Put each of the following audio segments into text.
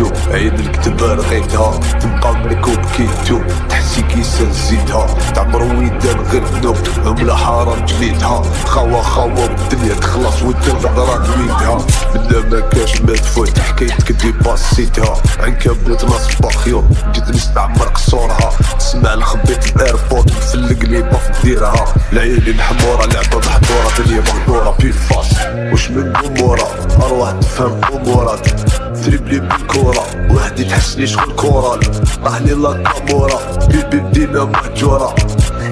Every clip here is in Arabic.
جو عين الكتبة رقيتها تبقى ملك وبكيتو تحسي كيسان زيدها تعمر ويدان غير ذنوب عملة حرام جليدها خوا والدنيا تخلص وتنغدرا نويدها بلا ما كاش ما تفوت حكايتك دي باسيتها عنكبوت ناس باخيو جيت نستعمر قصورها تسمع الخبيط بايربود تفلق لي باف ديرها العيالين حمورة لعبة محضورة دنيا مغدورة بيفاس واش من امورة ارواح تفهم امورات تريبلي بالكورة واحد يتحسني شغل كورال راهلي لا كامورة بيبي بدينا مهجورة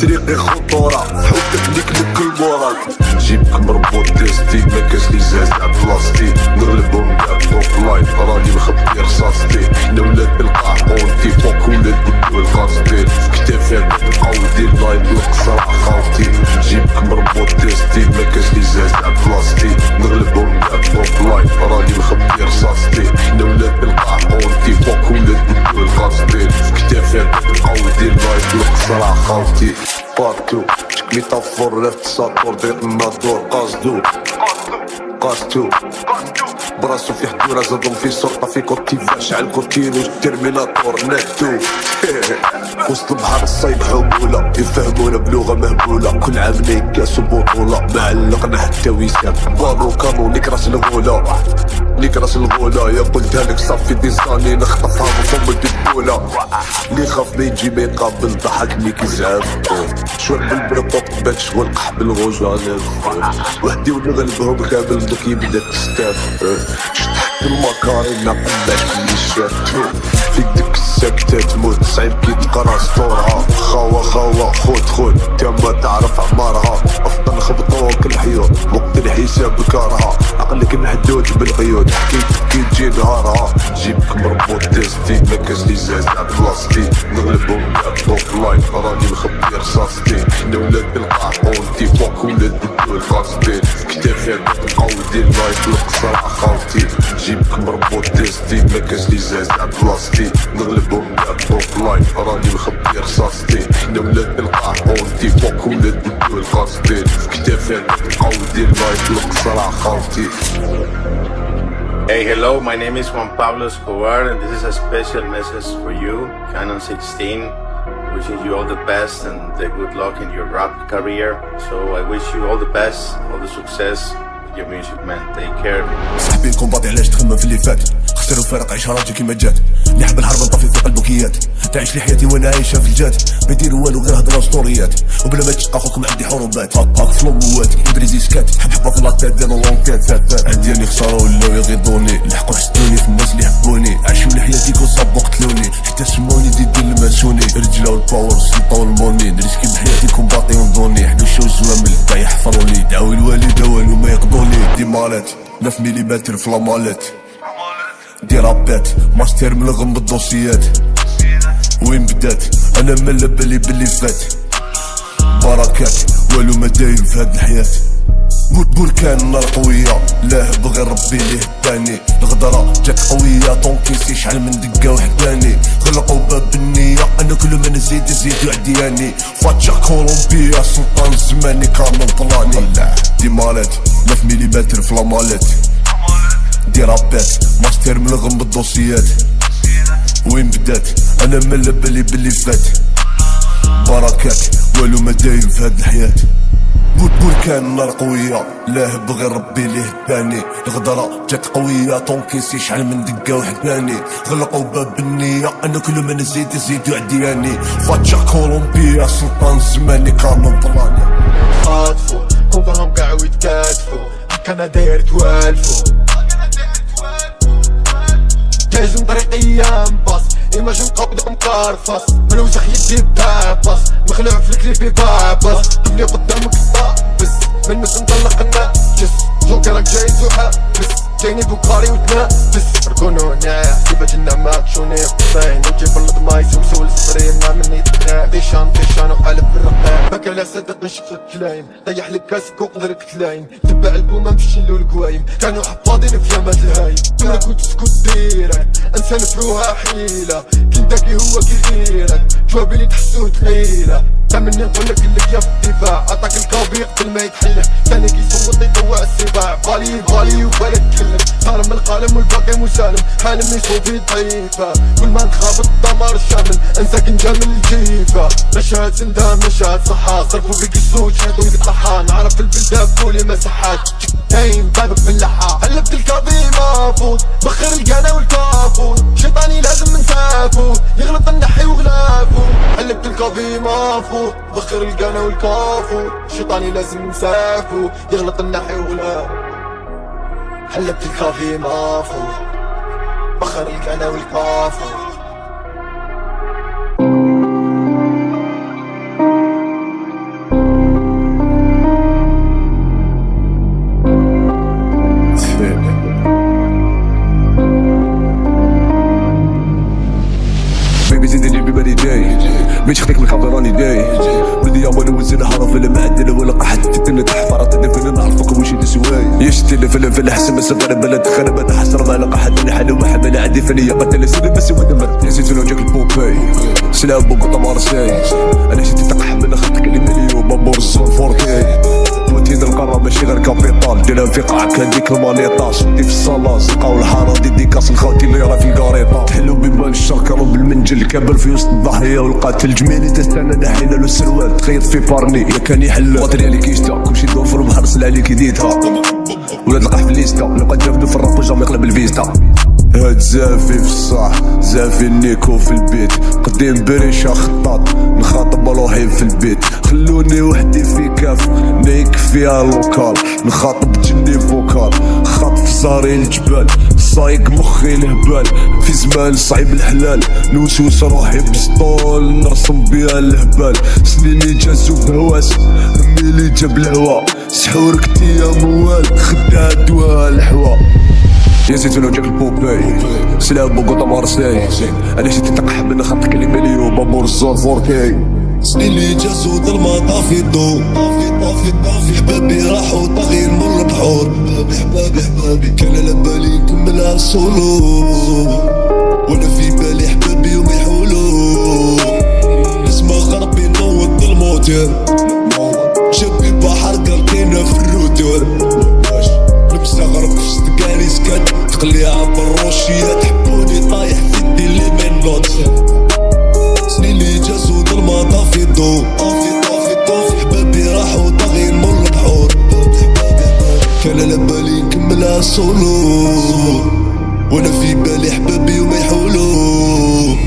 طريقي خطورة حبك ليك لكل مورال جيبك مربوط تيستي مكاش لي زازع بلاستيك نغلبهم كاع توب لايف راني مخبي رصاصتي حنا ولاد القاع قونتي فوق ولاد بدو القاصدين في كتافي مقودين لايف القصر خاوتي جيبك مربوط تيستي مكاش لي زازع بلاستيك نغلبهم كاع توب لايف راني مخبي رصاصتي حنا ولاد القاع قونتي فوق ولاد بدو القاصدين في كتافي مقودين لايف القصر خاوتي بارتو شكلي طفور رفت ساطور دير الناطور قاستو براسو في حدورة زادهم في سلطة في كوتيفا شعل كوتينو تيرميناتور نكتو وسط البحر الصيد حمولة يفهمونا بلغة مهبولة كل عام نيكاس وبطولة معلقنا حتى ويسان بارو كانو نيك راس الغولة يا قلتها لك صافي ديزاني نخطفها وفم الدبولة اللي خاف ما يجي ما يقابل ضحكني كيزعف شوال بالبرقوق باك شوال قح بالغوجة وحدي ونغلبهم كامل دوك يبدا تستاف شطحت المكارينا قلاش كلي شاف في ديك الساكتة تموت صعيب كي تقرا سطورها خوا خود تا ما تعرف عمارها افضل خبطوك الحيوط وقت الحساب كارها عقلك محدود بالقيود حكيتك كي تجي نهارها جيبك مربوط تيستي مكاش لي زازع بلاستيك نغلبهم كاع توب لايف راني مخبي رصاصتي حنا ولاد القاع قونتي فوق ولاد بدو القاصدين في كتافي مقودين لايف القصر خاوتي جيبك مربوط تيستي مكاش لي زازع بلاستيك نغلبهم كاع توب لايف راني مخبي رصاصتي حنا ولاد القاع قونتي فوق ولاد بدو القاصدين في كتافي مقودين لايف القصر خاوتي. Hey, hello, my name is Juan Pablo Escobar and this is a special message for you, Canon 16, wishing you all the best and the good luck in your rap career. So I wish you all the best, all the success with your music, man. Take care. صاحبي كومباطي علاش تخمم في اللي فات خسر وفارق عيش راسي كيما جات اللي حب الحرب نطفي في قلبكيات تعيش لي حياتي وانا عايشه في الجات ما يدير والو غير هضره ستوريات وبلا ما تشقى خوكم عندي حروبات هاك فلوموات ادريزي سكات حبه في لاطات ديالو لونكات فات عندي اللي خسروا ولاو يغيظوني لحقوا حسدوني في الناس اللي حبوني عاشوا لي حياتي كون قتلوني حتى سموني ديدي الماسوني الرجله والباور السلطه والموني نريسكي بحياتي كومباطي ونضوني حدوشو الزوامل تا يحفروني دعوا الوالده والو ما يقضوني دي مالات 9 ملم في لامالات دي رابات ماستر ملغم بالدوسيات وين بدات انا ملا باللي فات بركات والو ما دايم في هاد الحياة بركان النار قوية لا بغي ربي ليه الثاني الغدرة جات قوية طونكيسي شحال من دقة وحداني غلقوا باب النية انا كل ما نزيد عدياني فاتشا كولومبيا سلطان الزماني كامل طلاني دي مالات 9 ملم في لامالات دي رابات ماستر ملغم بالدوسيات وين بدات انا ملا باللي فات بركات والو ما دايم في هاد الحياة بركان النار قوية لا بغي ربي ليه الثاني الغدرة جات قوية طونكيسي شحال من دقة وحداني غلقوا باب النية انا كل ما نزيد عدياني فاتشا كولومبيا سلطان الزماني كامل طلاني خاطفو كوبهم كاع ويتكاتفو كان داير توالفو جايز من طريقيا مباص ايماجن قبضة مكارفاص من وسخ يدي باباص مخلوع في الكليب باباص تبني قدامك طابس من مس نطلق النفس جوكرك جايز وحابس جايني بوكاري وتنافس ركونو ناع سيبا جنا ماكشوني قصين وجيب الضمايس وسول الصريم ما مني تناع ديشان وقالب بالرقاب بك لا صدق نشفت كلايم طيح لك كاسك وقدرك تلايم تبع البومة مفشلو القوايم كانوا حفاضين في يامات الهايم كنا كنت تسكت ديرك انسى نفروها حيلة كنتاكي هو كي غيرك جوابي اللي تحسو تقيلة تمني نقولك اللي يا في الدفاع عطاك الكافي قبل ما يتحلك ثاني كيصوت يطوع السباع بالي وبالك تكلم صارم القلم والباقي مسالم حالم يصوفي ضعيفة كل ما نخاف الدمار شامل انساك نجامل الجيفة مشهد سندام مشهد صحة صرفوا بيك الصوت شهدوا يقطعها نعرف البلدان بولي مساحات هين بابك باللحة قلبت الكافي مافوت بخر القانا والكافوت شيطاني لازم نسافو يغلط النحي وغلافو قلبت الكافي مافوت بخر القانا والكافوت شيطاني لازم نسافو يغلط النحي وغلافو قلبت الكافي مافوت بخر القانا والكافوت بيش خديك من الكاميرا راني جاي ولدي يا مالو وزين حرف اللي معدل ولا قحت تتني تحت فرط تدفن نعرفك وش تسواي يشتي في الحسن بس بلد خرب انا حسر ما لقى حد حلو ما حد انا عندي فنيه قتل سنين بس ودمر نسيت لو جاك البوباي سلام بوكو طمار ساي انا شتي تقح من اخذتك لي مليون بابور الصون 4K وتين القرار ماشي غير كابيطال ديرها في قاع كان ديك المانيطاش دي في الصاله لقاو الحاره دي كاس الخوتي اللي راه في الكاريطه تحلو بيبان الشركه بالمنجل كابل في وسط الضحيه والقاتل جميلي تستنى نحينا له السروال تخيط في بارني يا كان يحل باطري عليك كيشتا كلشي دور في البحر سل عليك يديتها ولاد القح في الليستا نبقى جابدو في الراب وجامي يقلب الفيستا هاد زافي في الصح زافي نيكو في البيت قديم بريشة خطاط نخاطب روحي في البيت خلوني وحدي في كاف نيك فيها لوكال نخاطب جني فوكال خاطف زاري الجبال صايق مخي الهبال في زمان صعيب الحلال نوسوس روحي بسطول نرسم بيها الهبال سنيني جازو بهواس همي اللي جاب الهوا سحورك تيا موال خدها دوا الحوا يا زيتون جاك البوباي سلام بوكو طمار ساي انا شتي تقح من خطك لي مليون بابور الزون 4K سنين اللي جازو ظلمة طافي الضو طافي حبابي راحو طاغين مر البحور حبابي كان على بالي نكملها سولو وانا في بالي حبابي يوم يحولو نسمع خربي نوض الموتور شبي بحر قلقينا في الروتور مستغرب في استقالي سكات تقليها بالروشيات حبوني طايح في الدي اللي من لوت سنين اللي جازو ظلمة طافي الضو طافي حبابي راحو طاغين مر البحور كان على بالي نكملها سولو وانا في بالي حبابي وما يحولو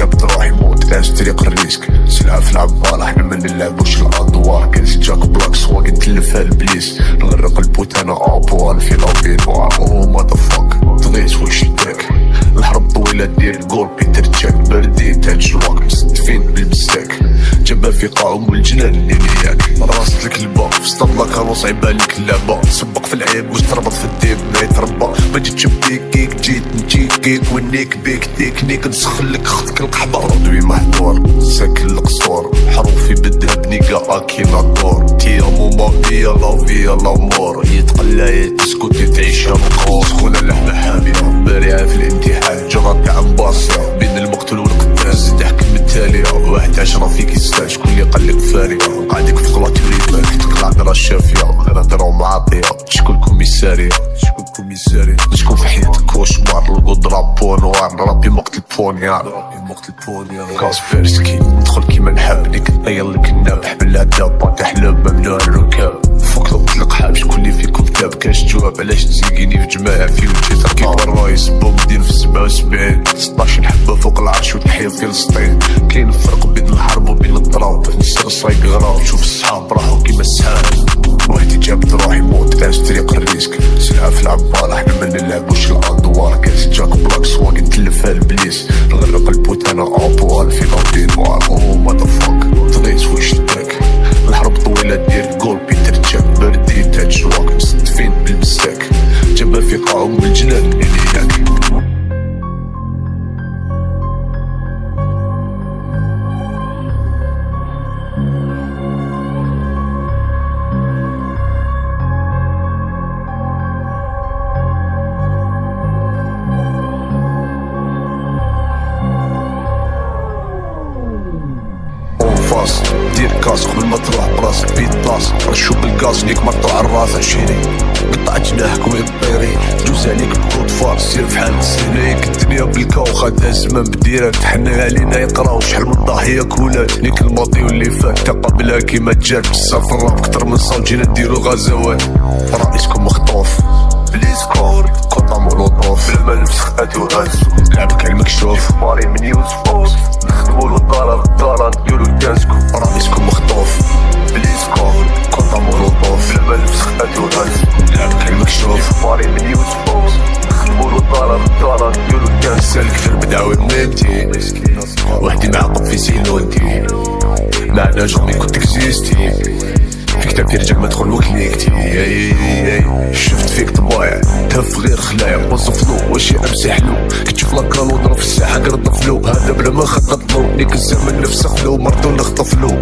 جابت روحي موت لاش طريق الريسك سلعة في العبارة حنا ما نلعبوش الادوار كنت جاك بلاك سوا كنتلف البليس نغرق البوتانة ابوان في لابي نوار او ماذا فاك تغيس واش يداك الحرب طويلة دير الجول بيتر تشاك بردي تاج الوقت مستفين بالمساك جابها في قاوم والجنان اللي لياك راسة الكلبة في اسطبلة كانو صعيبة ليك اللعبة سبق في العيب واش تربط في الديب ما يتربى ما جيتش بيك جيت نجيك ونيك بيك تكنيك نسخلك خدك القحبة ردوي محضور ساكن القصور حروفي بالذهب نيكا اكينا دور تيامو مافيا لافيا لامور يتقلى يتسكت يتعيشها مقهور سخونة اللحمة حامية بارعة في الامتحان جرات عن باصية بين المقتل والقتال زيد احكي المثالية 11 فيك يستاج شكون اللي قالك فارغة قاعدك في قلاتي وريفان تقلع درا الشافية غير هضرة ومعاطية شكون كوميسارية شكون في حياتك كوشمار القدرة بونوار نربي مقتل بونيار كاسبيرسكي ندخل كيما نحب ليك نطير لك النابح بالهداب تحلب ممنوع الركاب فوق نطلق حاب شكون اللي فيكم تاب كاش جواب علاش تزيقيني في جماعة في وجهي تركيب الرايس بومدين في 77 16 حبة فوق العرش وتحيا فلسطين كاين الفرق بين الحرب وبين الضرب كيكسر الصايق غرام نشوف الصحاب راحو كيما السحاب وحدي جابت روحي موت داز طريق الريسك سلعة في العبالة حنا ما نلعبوش الادوار كاس جاك بلاك سواق نتلفها البليس نغرق البوتانة اطوال في غوطين وار او ماذا فاك طريس وش داك الحرب طويلة دير جول بيتر جاب بردي تاج شواك مستفين بالمساك جابها في قاعهم بالجنان إلياك فاس دير كاس قبل ما تروح براسك بيطاس رشو بالكاز ليك مرطوع الراس عشيري قطع جناحك وين طيري جوز عليك بكود فارس سير فحال السنيك الدنيا بالكاو خدها زمان بديرات حنا علينا يقراو شحال من ضحية كولات ليك الماضي واللي فات تقابلها كيما جات بزاف الراب كتر من صوت جينا نديرو غزوات رئيسكم مخطوف بليسكور قطع مولوطوف بلا ما نفسخ ادو هازو لعبك على المكشوف ماري من يوسفوس نخدمولو الدارة نديرو دانسكو رئيسكم مخطوف بليسكور قطع مولوطوف بلا ما نفسخ ادو هازو لعبك على المكشوف ماري من يوسفوس نخدمولو الدارة نديرو دانسكو سالك في البداوي منيبتي وحدي معقب في سيلونتي معنا جامي كنت اكزيستي فيك تاكي رجال ما تدخل وكليكتي شفت فيك طبايع تهف غير خلايا وظف له واشي امسح له كتشوف لاكران وضرب في الساحة قرطف له هذا بلا ما خطط له نيك الزمن نفسخ له مرضو نخطف له